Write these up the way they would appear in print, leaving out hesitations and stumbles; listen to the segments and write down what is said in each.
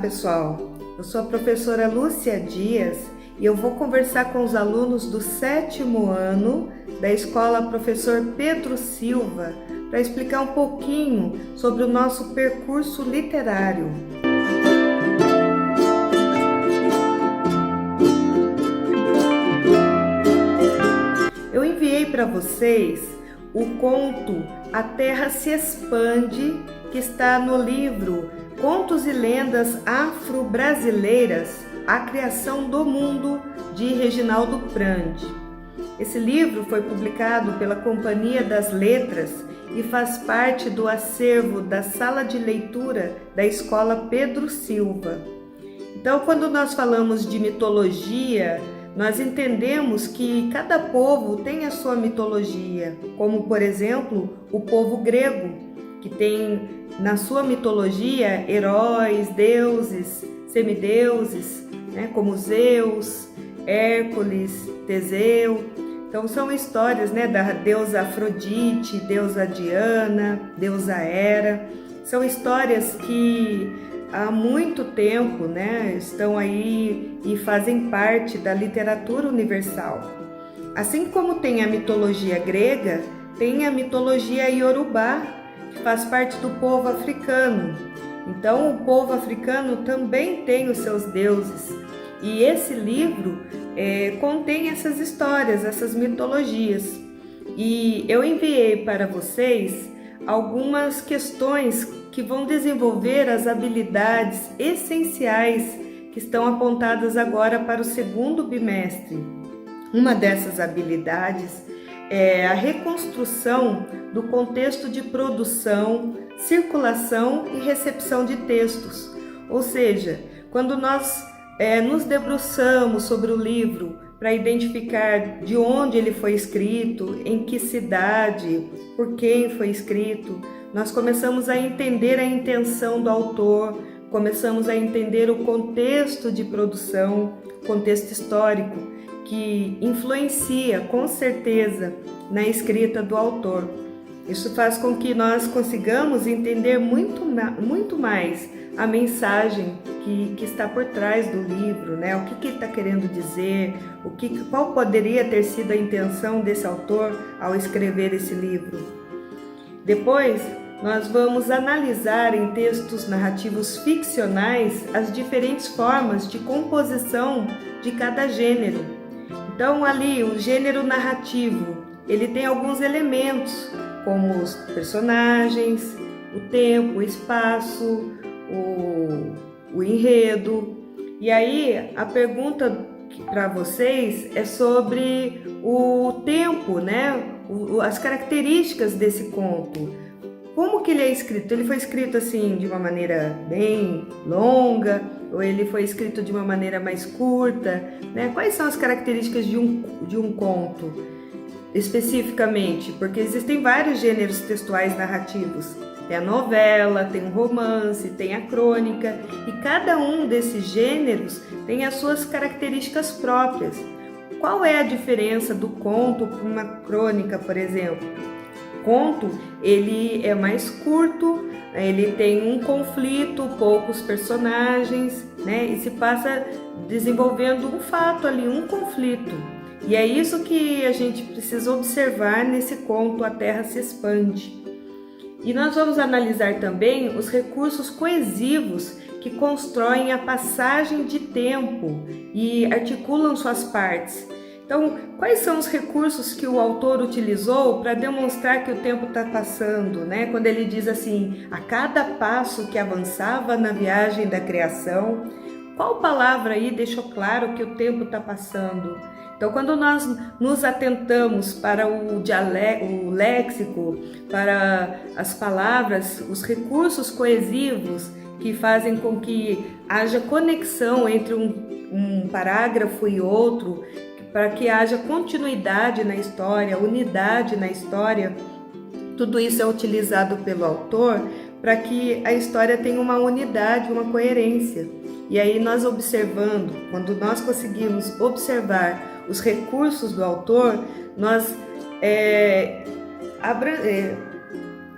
pessoal, eu sou a professora Lúcia Dias e eu vou conversar com os alunos do 7º ano da Escola Professor Pedro Silva para explicar um pouquinho sobre o nosso percurso literário. Eu enviei para vocês o conto A Terra se Expande, que está no livro Contos e Lendas Afro-Brasileiras, A Criação do Mundo, de Reginaldo Prandi. Esse livro foi publicado pela Companhia das Letras e faz parte do acervo da sala de leitura da Escola Pedro Silva. Então, quando nós falamos de mitologia, nós entendemos que cada povo tem a sua mitologia, como, por exemplo, o povo grego, que tem na sua mitologia heróis, deuses, semideuses, como Zeus, Hércules, Teseu. Então são histórias da deusa Afrodite, deusa Diana, deusa Hera. São histórias que há muito tempo estão aí e fazem parte da literatura universal. Assim como tem a mitologia grega, tem a mitologia iorubá, que faz parte do povo africano. Então o povo africano também tem os seus deuses. E esse livro contém essas histórias, essas mitologias. E eu enviei para vocês algumas questões que vão desenvolver as habilidades essenciais que estão apontadas agora para o 2º bimestre. Uma dessas habilidades é a reconstrução do contexto de produção, circulação e recepção de textos. Ou seja, quando nós nos debruçamos sobre o livro para identificar de onde ele foi escrito, em que cidade, por quem foi escrito, nós começamos a entender a intenção do autor, começamos a entender o contexto de produção, contexto histórico, que influencia com certeza na escrita do autor. Isso faz com que nós consigamos entender muito mais a mensagem que está por trás do livro, o que ele está querendo dizer, qual poderia ter sido a intenção desse autor ao escrever esse livro. Depois, nós vamos analisar em textos narrativos ficcionais as diferentes formas de composição de cada gênero. Então, ali, o gênero narrativo, ele tem alguns elementos, como os personagens, o tempo, o espaço, o enredo. E aí, a pergunta para vocês é sobre o tempo, as características desse conto. Como que ele é escrito? Ele foi escrito assim de uma maneira bem longa ou ele foi escrito de uma maneira mais curta? Quais são as características de um conto especificamente? Porque existem vários gêneros textuais narrativos. Tem a novela, tem o romance, tem a crônica e cada um desses gêneros tem as suas características próprias. Qual é a diferença do conto para uma crônica, por exemplo? Conto, ele é mais curto, ele tem um conflito, poucos personagens, e se passa desenvolvendo um fato ali, um conflito. E é isso que a gente precisa observar nesse conto A Terra se Expande. E nós vamos analisar também os recursos coesivos que constroem a passagem de tempo e articulam suas partes. Então, quais são os recursos que o autor utilizou para demonstrar que o tempo está passando, Quando ele diz assim, a cada passo que avançava na viagem da criação, qual palavra aí deixou claro que o tempo está passando? Então, quando nós nos atentamos para o léxico, para as palavras, os recursos coesivos que fazem com que haja conexão entre um parágrafo e outro, para que haja continuidade na história, unidade na história, tudo isso é utilizado pelo autor para que a história tenha uma unidade, uma coerência. E aí nós observando, quando nós conseguimos observar os recursos do autor, nós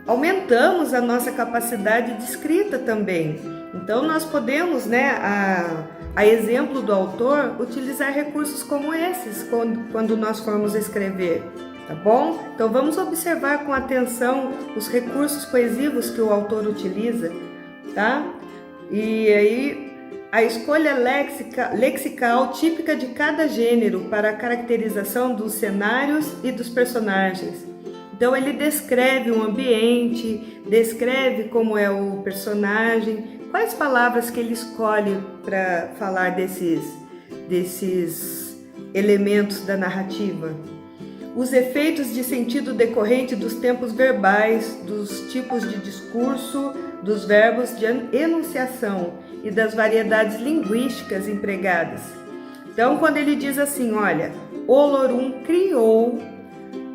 aumentamos a nossa capacidade de escrita também. Então nós podemos, né, a exemplo do autor, utilizar recursos como esses quando nós formos escrever, tá bom? Então vamos observar com atenção os recursos coesivos que o autor utiliza, tá? E aí a escolha lexical típica de cada gênero para a caracterização dos cenários e dos personagens. Então ele descreve um ambiente, descreve como é o personagem, quais palavras que ele escolhe para falar desses elementos da narrativa. Os efeitos de sentido decorrente dos tempos verbais, dos tipos de discurso, dos verbos de enunciação e das variedades linguísticas empregadas. Então, quando ele diz assim, olha, Olorum criou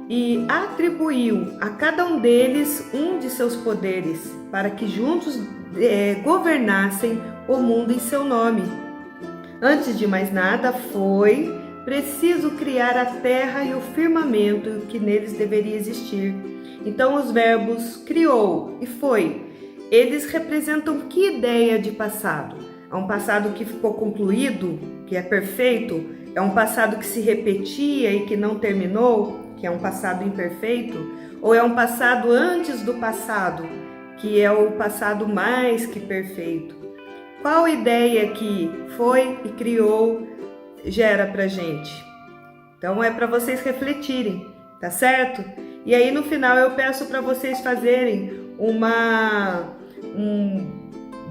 e atribuiu a cada um deles um de seus poderes, para que juntos governassem o mundo em seu nome. Antes de mais nada, foi preciso criar a terra e o firmamento que neles deveria existir. Então, os verbos criou e foi, eles representam que ideia de passado? É um passado que ficou concluído, que é perfeito? É um passado que se repetia e que não terminou, que é um passado imperfeito? Ou é um passado antes do passado, que é o passado mais que perfeito? Qual ideia que foi e criou gera pra gente? Então é para vocês refletirem, tá certo? E aí no final eu peço para vocês fazerem um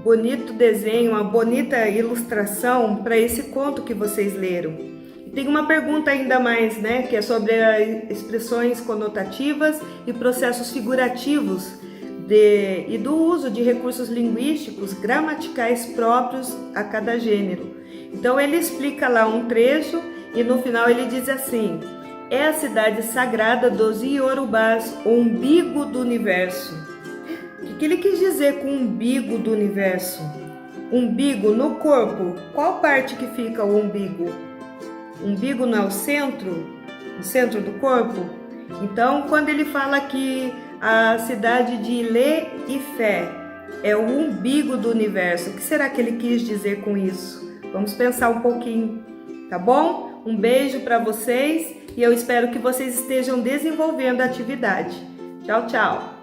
bonito desenho, uma bonita ilustração para esse conto que vocês leram. E tem uma pergunta ainda mais, né, que é sobre as expressões conotativas e processos figurativos e do uso de recursos linguísticos gramaticais próprios a cada gênero. Então ele explica lá um trecho e no final ele diz assim: é a cidade sagrada dos Iorubás, o umbigo do universo. O que ele quis dizer com umbigo do universo? Umbigo no corpo, qual parte que fica o umbigo? O umbigo não é o centro do corpo? Então, quando ele fala que a cidade de Ilê e Fé é o umbigo do universo, o que será que ele quis dizer com isso? Vamos pensar um pouquinho, tá bom? Um beijo para vocês e eu espero que vocês estejam desenvolvendo a atividade. Tchau, tchau!